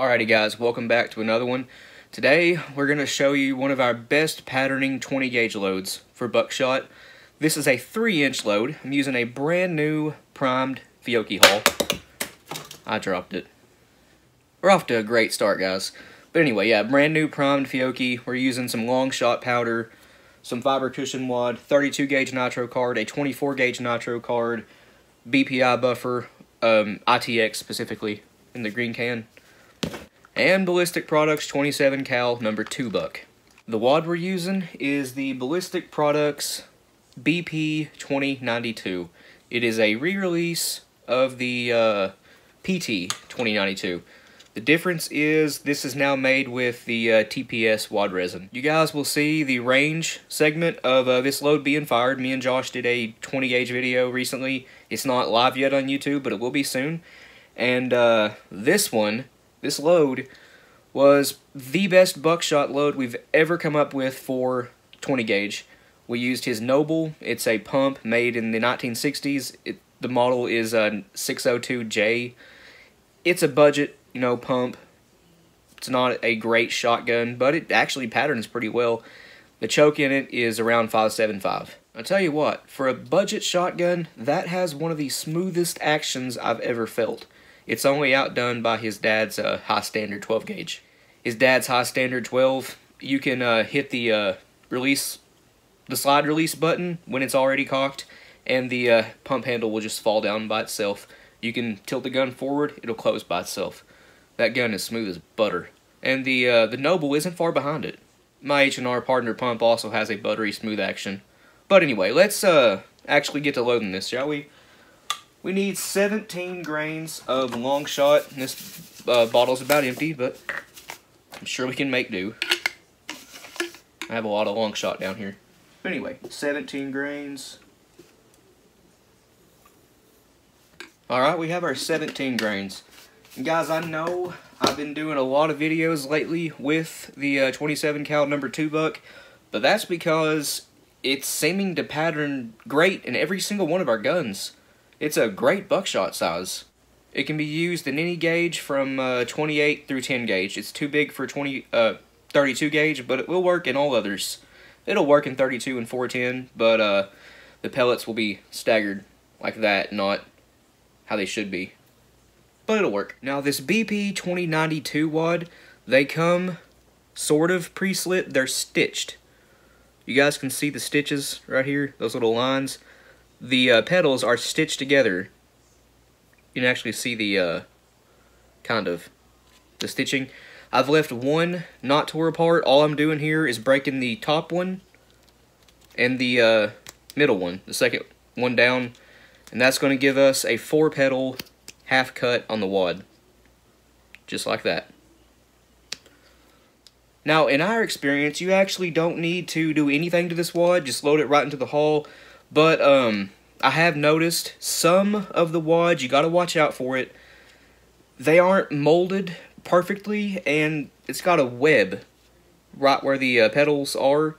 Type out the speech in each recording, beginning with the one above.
Alrighty guys, welcome back to another one. Today we're going to show you one of our best patterning 20 gauge loads for Buckshot. This is a 3-inch load. I'm using a brand new primed Fiocchi hull. I dropped it. We're off to a great start, guys. But anyway, yeah, brand new primed Fiocchi. We're using some long shot powder, some fiber cushion wad, 32 gauge nitro card, a 24 gauge nitro card, BPI buffer, ITX specifically in the green can, and Ballistic Products 27 cal number 2 buck. The wad we're using is the Ballistic Products BP 2092. It is a re-release of the PT 2092. The difference is this is now made with the TPS wad resin. You guys will see the range segment of this load being fired. Me and Josh did a 20 gauge video recently. It's not live yet on YouTube, but it will be soon. And this load was the best Buckshot load we've ever come up with for 20 gauge. We used his Noble. It's a pump made in the 1960s. The model is a 602J. It's a budget, pump. It's not a great shotgun, but it actually patterns pretty well. The choke in it is around 5.75. I'll tell you what, for a budget shotgun, that has one of the smoothest actions I've ever felt. It's only outdone by his dad's high standard 12 gauge. His dad's high standard 12, you can hit the slide release button when it's already cocked, and the pump handle will just fall down by itself. You can tilt the gun forward, it'll close by itself. That gun is smooth as butter. And the Noble isn't far behind it. My H&R partner pump also has a buttery smooth action. But anyway, let's actually get to loading this, shall we? We need 17 grains of long shot. This bottle's about empty, but I'm sure we can make do. I have a lot of long shot down here. But anyway, 17 grains. Alright, we have our 17 grains. And guys, I know I've been doing a lot of videos lately with the 27 cal number 2 buck, but that's because it's seeming to pattern great in every single one of our guns. It's a great buckshot size. It can be used in any gauge from 28 through 10 gauge. It's too big for 32 gauge, but it will work in all others. It'll work in 32 and 410, but the pellets will be staggered like that, not how they should be. But it'll work. Now this BP 2092 wad, they come sort of pre-slit. They're stitched. You guys can see the stitches right here, those little lines. The petals are stitched together. You can actually see the the stitching. I've left one not tore apart. All I'm doing here is breaking the top one and the middle one, the second one down, and that's going to give us a 4-petal half cut on the wad, just like that. Now, in our experience, you actually don't need to do anything to this wad. Just load it right into the hull. But I have noticed some of the wads, you got to watch out for it. They aren't molded perfectly, and it's got a web right where the petals are.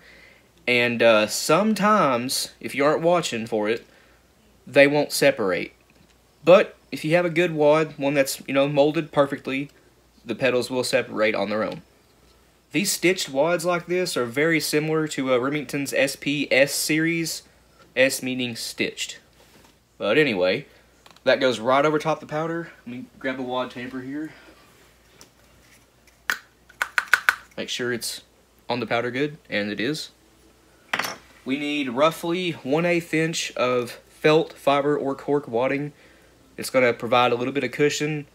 And sometimes, if you aren't watching for it, they won't separate. But if you have a good wad, one that's molded perfectly, the petals will separate on their own. These stitched wads like this are very similar to Remington's SPS series. S meaning stitched. But anyway, that goes right over top the powder. Let me grab the wad tamper here. Make sure it's on the powder good, and it is. We need roughly 1/8 inch of felt, fiber, or cork wadding. It's going to provide a little bit of cushion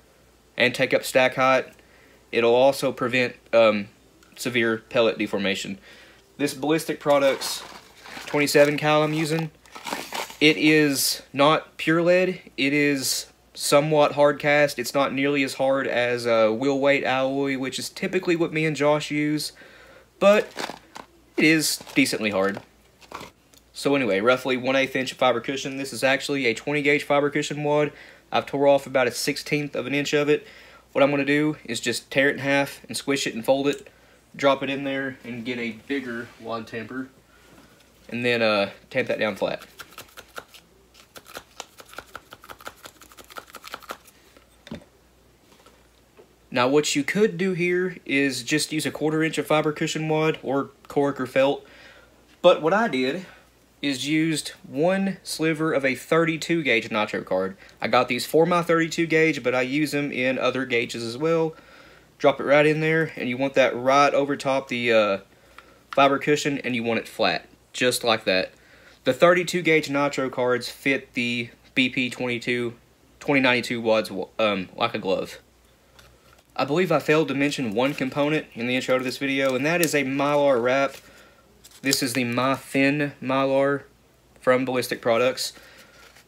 and take up stack height. It'll also prevent severe pellet deformation. This Ballistic Products 27 cal I'm using, it is not pure lead. It is somewhat hard cast. It's not nearly as hard as wheel weight alloy, which is typically what me and Josh use, but it is decently hard. So anyway, roughly 1/8 inch fiber cushion. This is actually a 20 gauge fiber cushion wad. I've tore off about a 1/16 of an inch of it. What I'm going to do is just tear it in half and squish it and fold it, drop it in there, and get a bigger wad tamper, and then tamp that down flat. Now what you could do here is just use a 1/4 inch of fiber cushion wad or cork or felt. But what I did is used 1 sliver of a 32 gauge nitro card. I got these for my 32 gauge, but I use them in other gauges as well. Drop it right in there, and you want that right over top the fiber cushion, and you want it flat, just like that. The 32 gauge nitro cards fit the BP 2092 wads like a glove. I believe I failed to mention one component in the intro to this video, and that is a Mylar wrap. This is the My Thin Mylar from Ballistic Products.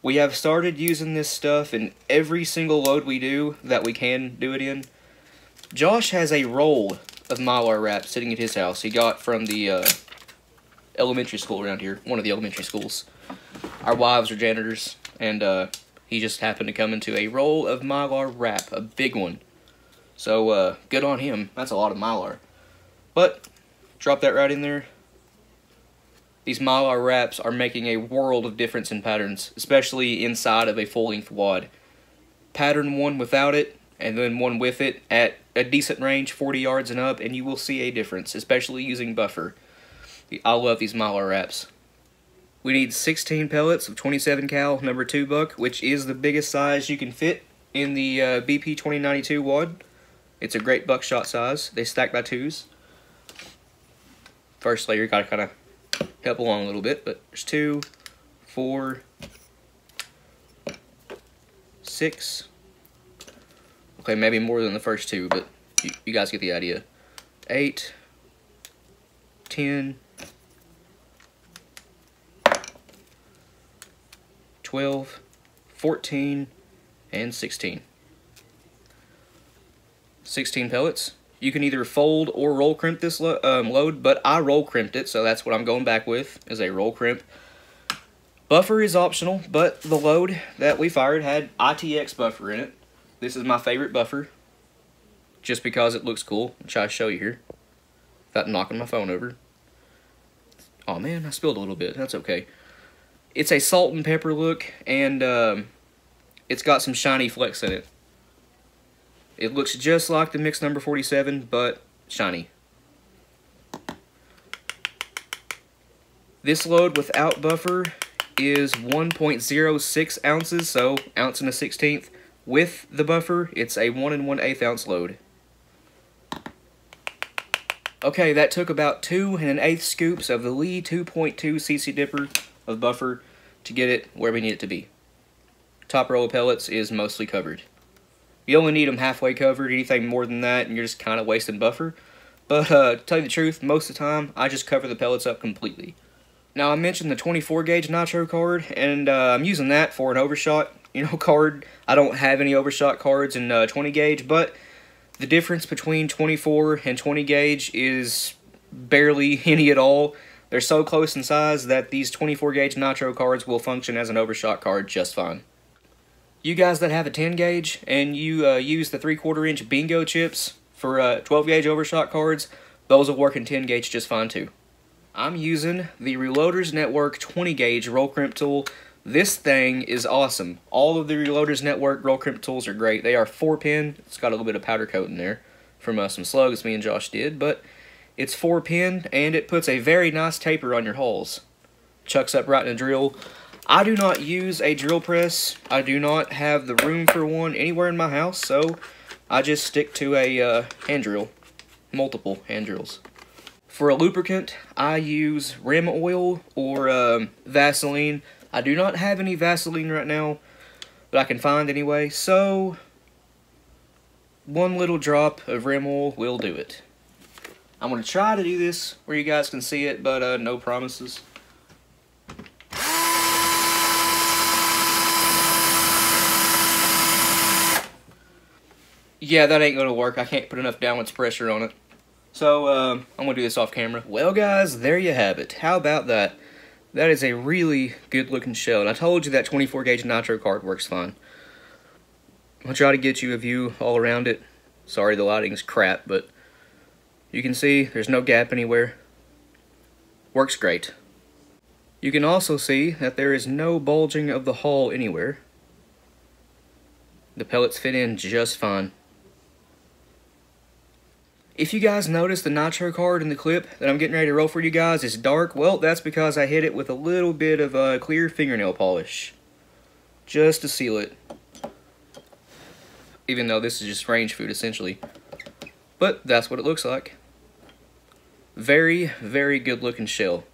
We have started using this stuff in every single load we do that we can do it in. Josh has a roll of Mylar wrap sitting at his house. He got from the elementary school around here, one of the elementary schools. Our wives are janitors, and he just happened to come into a roll of Mylar wrap, a big one. So, good on him. That's a lot of Mylar. But, drop that right in there. These Mylar wraps are making a world of difference in patterns, especially inside of a full-length wad. Pattern one without it, and then one with it at a decent range, 40 yards and up, and you will see a difference, especially using buffer. I love these Mylar wraps. We need 16 pellets of 27 cal number 2 buck, which is the biggest size you can fit in the BP 2092 wad. It's a great buckshot size. They stack by 2s. First layer, you gotta kind of help along a little bit, but there's 2, 4, 6. Okay, maybe more than the first 2, but you guys get the idea. 8, 10, 12, 14, and 16. 16 pellets. You can either fold or roll crimp this load, but I roll crimped it, so that's what I'm going back with, is a roll crimp. Buffer is optional, but the load that we fired had ITX buffer in it. This is my favorite buffer, just because it looks cool. I'll try to show you here, without knocking my phone over. Oh man, I spilled a little bit, that's okay. It's a salt and pepper look, and it's got some shiny flecks in it. It looks just like the mix number 47, but shiny. This load without buffer is 1.06 ounces, so ounce and a 1/16. With the buffer, it's a 1 1/8 ounce load. Okay, that took about 2 1/8 scoops of the Lee 2.2 cc dipper of buffer to get it where we need it to be. Top row of pellets is mostly covered. You only need them halfway covered. Anything more than that, and you're just kind of wasting buffer. But to tell you the truth, most of the time, I just cover the pellets up completely. Now, I mentioned the 24 gauge nitro card, and I'm using that for an overshot, card. I don't have any overshot cards in 20 gauge, but the difference between 24 and 20 gauge is barely any at all. They're so close in size that these 24 gauge nitro cards will function as an overshot card just fine. You guys that have a 10 gauge and you use the 3/4 inch bingo chips for 12 gauge overshot cards, those will work in 10 gauge just fine too. I'm using the Reloaders Network 20 gauge roll crimp tool. This thing is awesome. All of the Reloaders Network roll crimp tools are great. They are 4-pin. It's got a little bit of powder coat in there from some slugs me and Josh did, but it's 4-pin and it puts a very nice taper on your holes. Chucks up right in a drill. I do not use a drill press. I do not have the room for one anywhere in my house, so I just stick to a hand drill. Multiple hand drills. For a lubricant, I use rim oil or Vaseline. I do not have any Vaseline right now, but I can find anyway, so 1 little drop of rim oil will do it. I'm going to try to do this where you guys can see it, but no promises. Yeah, that ain't gonna work. I can't put enough downwards pressure on it. So, I'm gonna do this off camera. Well, guys, there you have it. How about that? That is a really good looking shell. And I told you that 24 gauge nitro card works fine. I'll try to get you a view all around it. Sorry, the lighting's crap, but you can see there's no gap anywhere. Works great. You can also see that there is no bulging of the hull anywhere. The pellets fit in just fine. If you guys notice the nitro card in the clip that I'm getting ready to roll for you guys is dark, well, that's because I hit it with a little bit of clear fingernail polish. Just to seal it. Even though this is just range food, essentially. But that's what it looks like. Very, very good looking shell.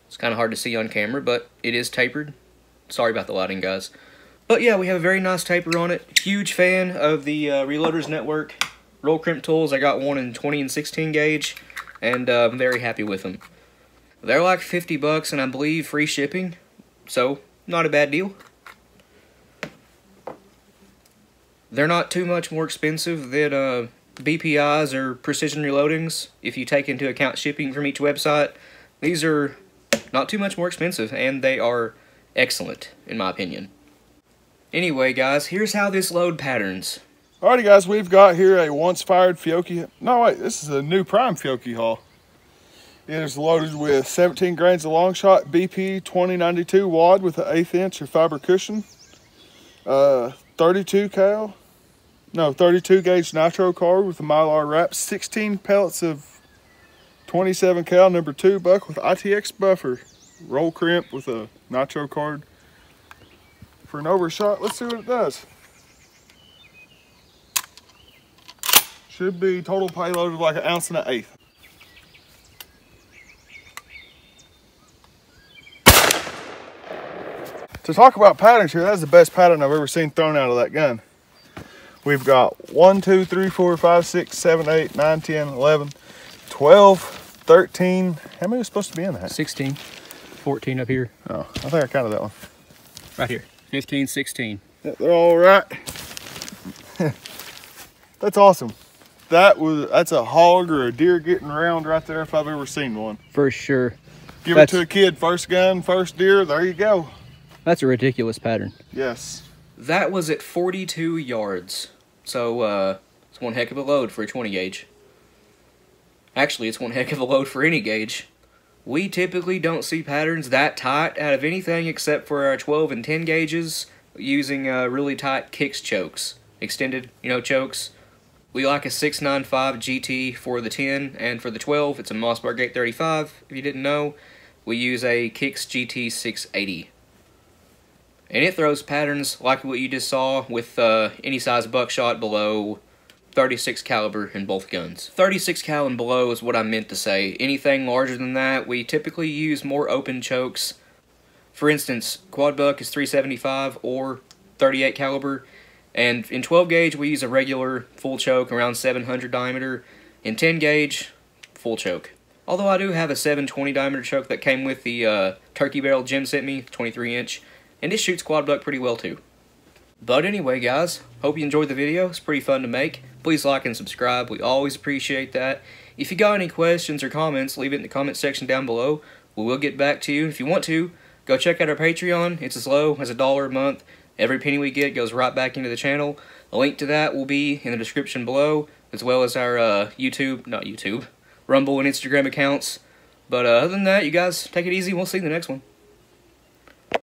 It's kind of hard to see on camera, but it is tapered. Sorry about the lighting, guys. But yeah, we have a very nice taper on it. Huge fan of the Reloaders Network roll crimp tools. I got one in 20 and 16 gauge, and I'm very happy with them. They're like 50 bucks, and I believe free shipping, so not a bad deal. They're not too much more expensive than BPIs or precision reloadings, if you take into account shipping from each website. These are not too much more expensive, and they are excellent, in my opinion. Anyway, guys, here's how this load patterns. Alrighty, guys, we've got here a once fired Fiocchi. No, wait, this is a new prime Fiocchi haul. It is loaded with 17 grains of long shot BP 2092 wad with an 1/8 inch or fiber cushion. 32 gauge nitro card with a Mylar wrap. 16 pellets of 27 cal number 2 buck with ITX buffer. Roll crimp with a nitro card. For an overshot, let's see what it does. Should be total payload of like 1 1/8 ounces. To talk about patterns here, that's the best pattern I've ever seen thrown out of that gun. We've got 1, 2, 3, 4, 5, 6, 7, 8, 9, 10, 11, 12, 13. How many was supposed to be in that? 16. 14 up here. Oh, I think I counted that one. Right here. 15, 16. Yeah, they're all right. That's awesome. That's a hog or a deer getting round right there if I've ever seen one. For sure. Give it to a kid, first gun, first deer, there you go. That's a ridiculous pattern. Yes. That was at 42 yards. So, it's one heck of a load for a 20 gauge. Actually, it's one heck of a load for any gauge. We typically don't see patterns that tight out of anything except for our 12 and 10 gauges using really tight kicks chokes. Extended, chokes. We like a 695 GT for the 10, and for the 12, it's a Mossberg 835. If you didn't know, we use a Kicks GT 680. And it throws patterns like what you just saw with any size buckshot below 36 caliber in both guns. 36 cal and below is what I meant to say. Anything larger than that, we typically use more open chokes. For instance, quad buck is 375 or 38 caliber, and in 12 gauge we use a regular full choke around 700 diameter. In 10 gauge, full choke. Although I do have a 720 diameter choke that came with the turkey barrel Jim sent me, 23 inch, and it shoots quad buck pretty well too. But anyway, guys, hope you enjoyed the video. It's pretty fun to make. Please like and subscribe. We always appreciate that. If you got any questions or comments, leave it in the comment section down below. We will get back to you. If you want to, go check out our Patreon. It's as low as $1 a month. Every penny we get goes right back into the channel. A link to that will be in the description below, as well as our Rumble and Instagram accounts. But other than that, you guys take it easy. We'll see you in the next one.